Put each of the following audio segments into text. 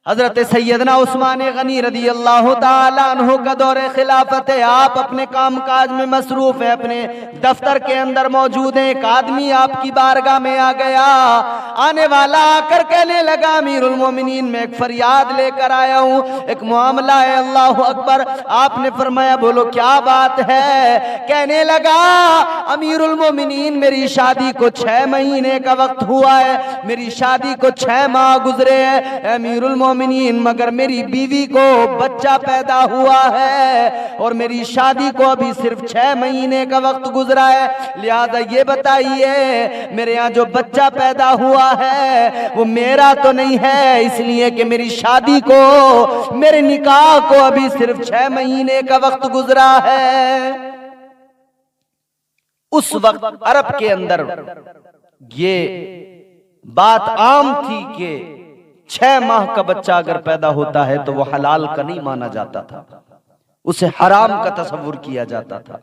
हजरत सैयदना उस्मान गनी रदी अल्लाह ताला अन्हु का दौरे खिलाफत है। आप अपने काम काज में मसरूफ है, अपने दफ्तर के अंदर मौजूद है। एक आदमी आपकी बारगाह में आ गया। आने वाला आकर कहने लगा, अमीरुल मोमिनीन, मैं एक फरियाद लेकर आया हूँ, एक मामला है। अल्लाह अकबर। आपने फरमाया, बोलो क्या बात है। कहने लगा, अमीरुल मोमिनीन, मेरी शादी को 6 महीने का वक्त हुआ है, मेरी शादी को 6 माह गुजरे हैं अमीरुल मोमिनीन, मगर मेरी बीवी को बच्चा पैदा हुआ है और मेरी शादी को अभी सिर्फ 6 महीने का वक्त गुजरा है। लिहाजा ये बताइए, मेरे यहाँ जो बच्चा पैदा हुआ है वो मेरा तो नहीं है, इसलिए कि मेरी शादी को, मेरे निकाह को अभी सिर्फ 6 महीने का वक्त गुजरा है। उस वक्त अरब के अंदर ये बात आम थी कि 6 माह का बच्चा अगर पैदा होता है तो वो हलाल का नहीं माना जाता था, उसे हराम का तस्वुर किया जाता था।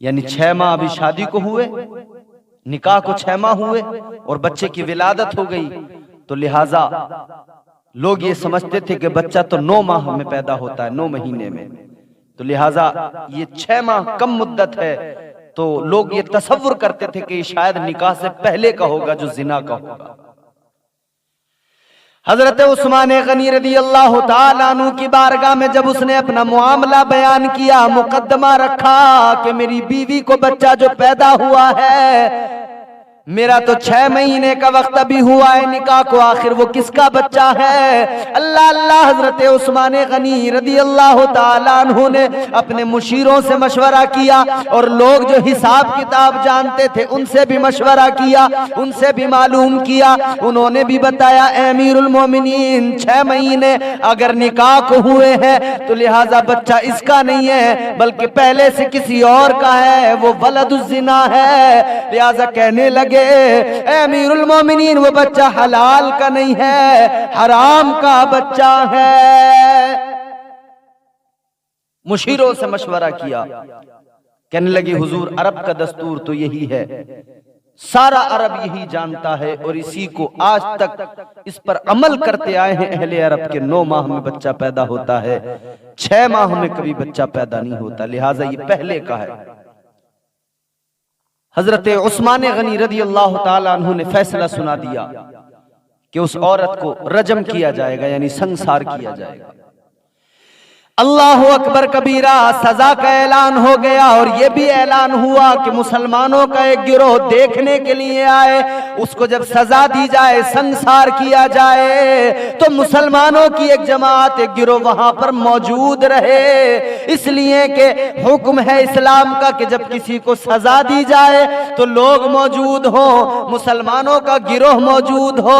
यानी 6 माह अभी शादी को हुए, निकाह को 6 माह हुए और बच्चे की विलादत हो गई, तो लिहाजा लोग ये समझते थे कि बच्चा तो 9 माह में पैदा होता है, 9 महीने में, तो लिहाजा ये 6 माह कम मुद्दत है, तो लोग ये तस्वुर करते थे कि शायद निकाह से पहले का होगा जो जिना का होगा। हजरत उस्मान गनी रदी अल्लाह ताला अन्हु की बारगाह में जब उसने अपना मामला बयान किया, मुकद्दमा रखा कि मेरी बीवी को बच्चा जो पैदा हुआ है, मेरा तो 6 महीने का वक्त अभी हुआ है निकाह को, आखिर वो किसका बच्चा है। अल्लाह अल्लाह। हजरत उस्मान गनी रदी अल्लाह ताला अन्हु ने अपने मुशीरों से मशवरा किया और लोग जो हिसाब किताब जानते थे उनसे भी मशवरा किया, उनसे भी मालूम किया। उन्होंने भी बताया, अमीरुल मोमिनीन, 6 महीने अगर निकाह को हुए हैं तो लिहाजा बच्चा इसका नहीं है बल्कि पहले से किसी और का है, वो वलदुज़्ज़िना है। लिहाजा कहने लगे, अमीरुल मोमिनीन, वो बच्चा हलाल का नहीं है, हराम का बच्चा है। मुशीरों से मशवरा किया। कहने लगे, हुजूर, अरब का दस्तूर तो यही है, सारा अरब यही जानता है और इसी को आज तक इस पर अमल करते आए हैं। अहले अरब के 9 माह में बच्चा पैदा होता है, 6 माह में कभी बच्चा पैदा नहीं होता, लिहाजा ये पहले का है। हजरत उस्मान गनी रदी अल्लाह ताला अन्हु ने फैसला सुना दिया कि उस औरत को रजम किया जाएगा, यानी संसार किया जाएगा। अल्लाह अकबर कबीरा। सजा का ऐलान हो गया और यह भी ऐलान हुआ कि मुसलमानों का एक गिरोह देखने के लिए आए, उसको जब सजा दी जाए, संसार किया जाए, तो मुसलमानों की एक जमात, एक गिरोह वहां पर मौजूद रहे। इसलिए कि हुक्म है इस्लाम का कि जब किसी को सजा दी जाए तो लोग मौजूद हो, मुसलमानों का गिरोह मौजूद हो,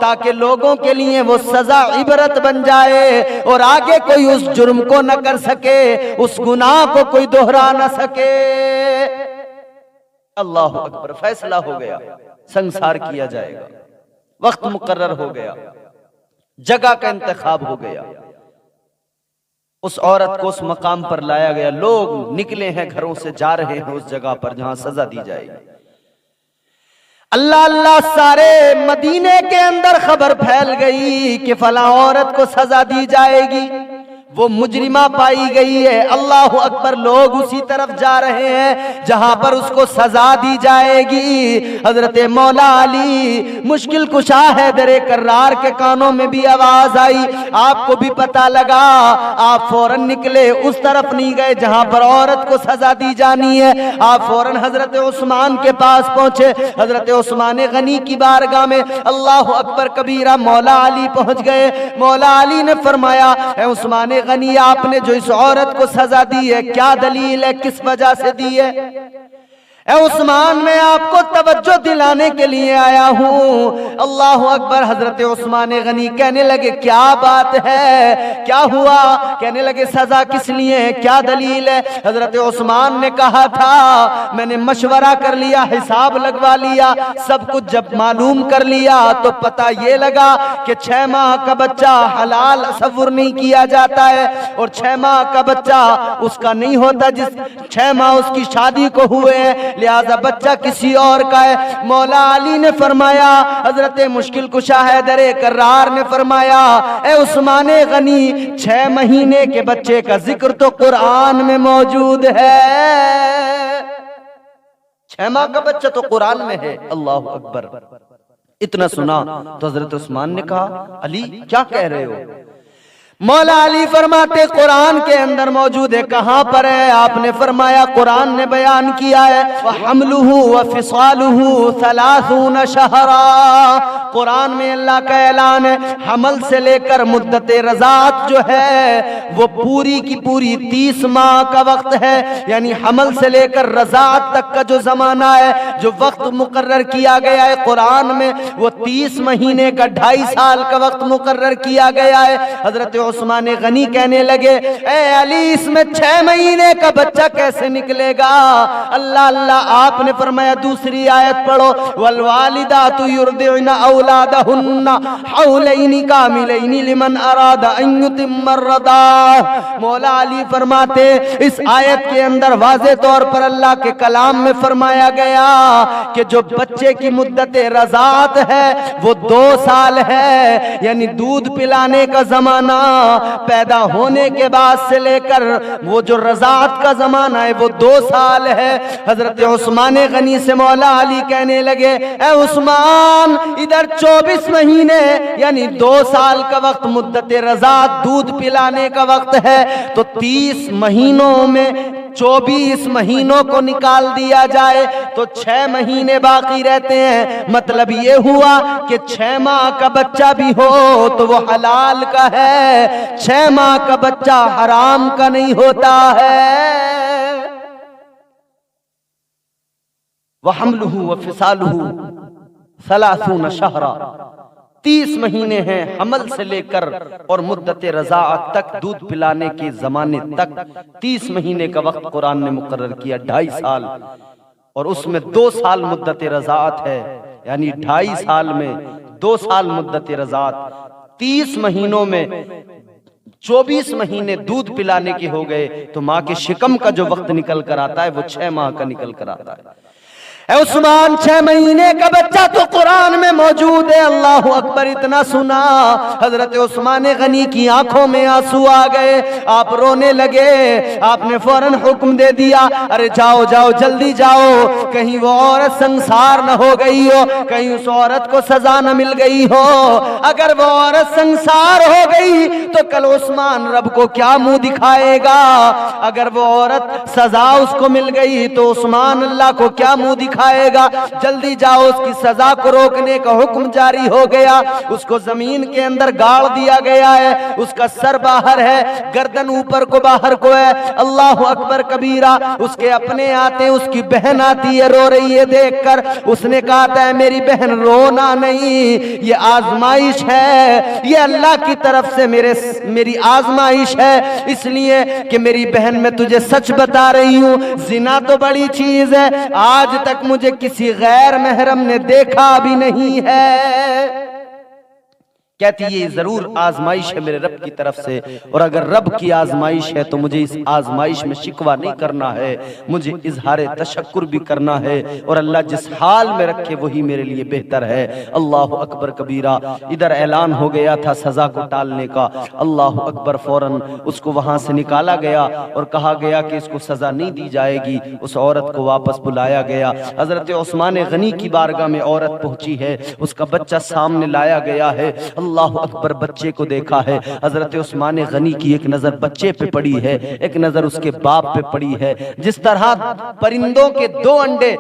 ताकि लोगों के लिए वो सजा इबरत बन जाए और आगे कोई उस जुर्म को न कर सके, उस गुनाह को कोई दोहरा न सके। अल्लाह अकबर। फैसला हो गया, संसार किया जाएगा, वक्त मुकर्रर हो गया, जगह का इंतखाब हो गया, उस औरत को उस मकाम पर लाया गया। लोग निकले हैं, घरों से जा रहे हैं उस जगह पर जहां सजा दी जाएगी। अल्लाह अल्लाह, सारे मदीने के अंदर खबर फैल गई कि फला औरत को सजा दी जाएगी, वो मुजरिमा पाई गई है। अल्लाह अकबर। लोग उसी तरफ जा रहे हैं जहां पर उसको सजा दी जाएगी। हजरत मौला अली मुश्किल कुशा हैदर कर्रार के कानों में भी आवाज आई, आपको भी पता लगा, आप फौरन निकले, उस तरफ नहीं गए जहां पर औरत को सजा दी जानी है। आप फौरन हजरत उस्मान के पास पहुंचे, हजरत उस्मान गनी की बारगाह में। अल्लाह अकबर कबीरा। मौला अली पहुंच गए। मौला अली ने फरमाया, उस्मान गनी, आपने जो इस औरत को सजा दी है, क्या दलील है, किस वजह से दी है? ए उस्मान, मैं आपको तवज्जो दिलाने के लिए आया हूँ। अल्लाह अकबर। हजरत उस्मान गनी कहने लगे, क्या बात है, क्या हुआ? कहने लगे, सजा किस लिए है, क्या दलील है? हजरत उस्मान ने कहा था, मैंने मशवरा कर लिया, हिसाब लगवा लिया, सब कुछ जब मालूम कर लिया तो पता ये लगा कि 6 माह का बच्चा हलाल तस्वुर नहीं किया जाता है और 6 माह का बच्चा उसका नहीं होता जिस 6 माह उसकी शादी को हुए हैं। लिहाजा बच्चा किसी और का है। मौला अली ने फरमाया, हजरत मुश्किल कुशा हैदर कर्रार ने फरमाया, ए उस्मान गनी 6 महीने के बच्चे का जिक्र तो कुरान में मौजूद है। 6 माह का बच्चा तो कुरान में है। अल्लाह अकबर। इतना सुना तो हजरत उस्मान ने कहा, अली क्या कह रहे हो? मौला अली फरमाते, कुरान के अंदर मौजूद है। कहां पर है? आपने फरमाया, कुरान ने बयान किया है, वहमलुहु व फिसालुहु 30 शहरा। कुरान में अल्लाह का ऐलान है, हमल से लेकर मुद्दत रज़ात जो है वो पूरी की पूरी 30 माह का वक्त है। यानी हमल से लेकर रज़ात तक का जो जमाना है, जो वक्त मुकर्रर किया गया है कुरान में, वो 30 महीने का 2.5 साल का वक्त मुकर्रर किया गया है। हजरत उस्मान गनी कहने लगे, ए अली इसमें 6 महीने का बच्चा कैसे निकलेगा? अल्लाह अल्लाह, आपने फरमाया दूसरी आयत पढ़ो, वल वालिदातु युरदिउना औलादहुन्ना हौलैनि कामिलैनि लिमन अरादा अन युतिम्मा रदा। मौला अली फरमाते, इस आयत के अंदर वाज़े तौर पर अल्लाह के कलाम में फरमाया गया कि जो बच्चे की मुद्दत रज़ात है वो 2 साल है। यानी दूध पिलाने का जमाना पैदा होने के बाद से लेकर वो जो रज़ात का जमाना है वो 2 साल है। हजरत उस्मान गनी से मौला अली कहने लगे, ए उस्मान इधर 24 महीने यानी 2 साल का वक्त मुद्दत रज़ात दूध पिलाने का वक्त है, तो 30 महीनों में 24 महीनों को निकाल दिया जाए तो 6 महीने बाकी रहते हैं। मतलब ये हुआ कि 6 माह का बच्चा भी हो तो वो हलाल का है, 6 माह का बच्चा हराम का नहीं होता है। वहमलुहु व फिसालुहु 30 शहरा, 30 महीने हैं हमल से लेकर और मुद्दत रज़ाअत तक, दूध पिलाने के जमाने तक 30 महीने का वक्त कुरान ने मुकर्रर किया, 2.5 साल। और उसमें 2 साल मुद्दत रज़ाअत है, यानी 2.5 साल में 2 साल मुद्दत रज़ाअत, 30 महीनों में 24 महीने दूध पिलाने के हो गए, तो माँ के शिकम का जो वक्त निकल कर आता है वो 6 माह का निकल कर आता है। उस्मान 6 महीने का बच्चा तो कुरान में मौजूद है। अल्लाह अकबर। इतना सुना हजरत उस्मान गनी की आंखों में आंसू आ गए, आप रोने लगे। आपने फौरन हुक्म दे दिया, अरे जाओ जाओ जल्दी जाओ, कहीं वो औरत संसार न हो गई हो, कहीं उस औरत को सजा न मिल गई हो। अगर वो औरत संसार हो गई तो कल उस्मान रब को क्या मुंह दिखाएगा? अगर वो औरत सजा उसको मिल गई तो उस्मान अल्लाह को क्या मुंह दिखाएगा? जल्दी जाओ, उसकी सजा को रोकने का हुक्म जारी हो गया। उसको जमीन के अंदर गाड़ दिया गया है, उसका सर बाहर है, गर्दन ऊपर को बाहर को है। अल्लाह अकबर कबीरा। उसके अपने आते, उसकी बहन आती है, रो रही है देखकर। उसने कहा था, मेरी बहन रोना नहीं, ये आजमाइश है, ये अल्लाह की तरफ से मेरी आजमाइश है, इसलिए कि मेरी बहन मैं तुझे सच बता रही हूँ, जिना तो बड़ी चीज है, आज तक मुझे किसी गैर महरम ने देखा भी नहीं है। कहती ये जरूर आजमाइश है मेरे रब की तरफ से, और अगर रब की आजमाइश है तो मुझे इस आजमाइश में शिकवा नहीं करना है, मुझे इजहार तशक्कुर भी करना है, और अल्लाह जिस हाल में रखे वही मेरे लिए बेहतर है। अल्लाह अकबर कबीरा। इधर ऐलान हो गया था सजा को टालने का। अल्लाह अकबर। फौरन उसको वहां से निकाला गया और कहा गया कि इसको सजा नहीं दी जाएगी। उस औरत को वापस बुलाया गया। हजरत उस्मान गनी की बारगाह में औरत पहुंची है, उसका बच्चा सामने लाया गया है। अल्लाह अकबर। बच्चे को देखा है। हजरत उस्मान गनी की एक नजर बच्चे पे पड़ी है, एक नजर उसके बाप पे पड़ी है। जिस तरह परिंदों के 2 अंडे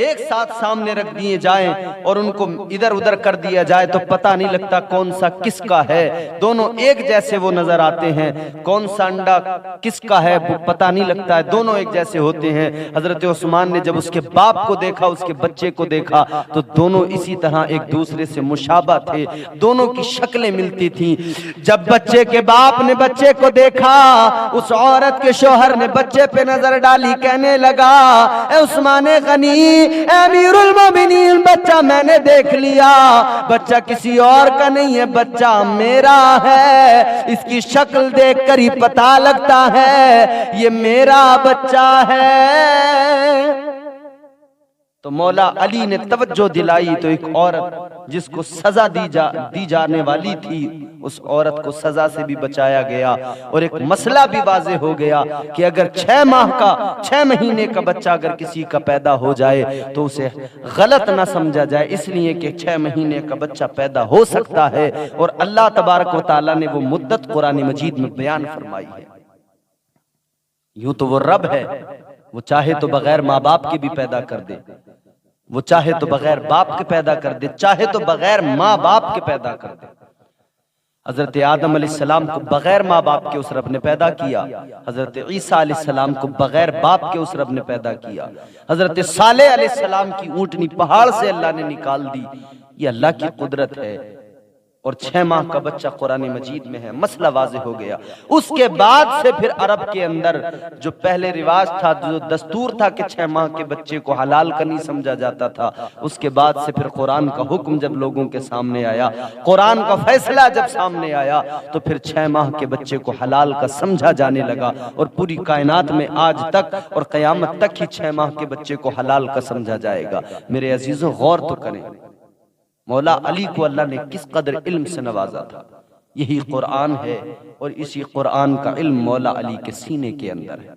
एक साथ सामने रख दिए जाएं और उनको इधर उधर कर दिया जाए तो पता नहीं लगता कौन सा किसका है, दोनों एक जैसे वो नजर आते हैं। कौन सा अंडा किसका है वो पता नहीं लगता है, दोनों एक जैसे होते हैं। हजरत उस्मान ने जब उसके बाप को देखा, उसके बच्चे को देखा, तो दोनों इसी तरह एक दूसरे से मुशाबा थे, दोनों की शक्लें मिलती थी। जब बच्चे के बाप ने बच्चे को देखा, उस औरत के शौहर ने बच्चे पे नजर डाली, कहने लगा, ए उस्मान गनी, अमीरुल मोमिनीन, बच्चा मैंने देख लिया, बच्चा किसी और का नहीं है, बच्चा मेरा है। इसकी शक्ल देखकर ही पता लगता है ये मेरा बच्चा है। तो मौला अली ने तवज्जो दिलाई तो एक औरत जिसको सजा दी जाने वाली थी, उस औरत को सजा से भी बचाया गया। और एक मसला भी वाज़ेह हो गया कि अगर 6 माह का 6 महीने का बच्चा अगर किसी का पैदा हो जाए तो उसे गलत ना समझा जाए, इसलिए कि 6 महीने का बच्चा पैदा हो सकता है। और अल्लाह तबारक व तआला ने वो मुद्दत कुरान मजीद में बयान फरमाई है। यूं तो वो रब है, वो चाहे तो बगैर माँ बाप के भी पैदा कर दे, वो चाहे तो बगैर बाप के पैदा कर दे, चाहे तो बगैर माँ बाप के पैदा कर दे। हजरत आदम अलैहिस्सलाम को बगैर माँ बाप के उस रब ने पैदा किया। हजरत ईसा अलैहिस्सलाम को बगैर बाप के उस रब ने पैदा किया। हजरत सालेह अलैहिस्सलाम की ऊँटनी पहाड़ से अल्लाह ने निकाल दी। ये अल्लाह की कुदरत है। और 6 माह का बच्चा कुरान मजीद में है, मसला वाज़ेह हो गया। उसके बाद से फिर अरब के अंदर जो पहले रिवाज था, जो दस्तूर था कि 6 माह के बच्चे को हलाल का नहीं समझा जाता था, उसके बाद से फिर कुरान का हुक्म जब लोगों के सामने आया, कुरान का फैसला जब सामने आया, तो फिर 6 माह के बच्चे को हलाल का समझा जाने लगा। और पूरी कायनात में आज तक और क़यामत तक ही 6 माह के बच्चे को हलाल का समझा जाएगा। मेरे अजीजों, गौर तो करें, मौला अली को अल्लाह ने किस कदर इल्म से नवाजा था। यही कुरान है और इसी कुरान का इल्म मौला अली के सीने के अंदर है।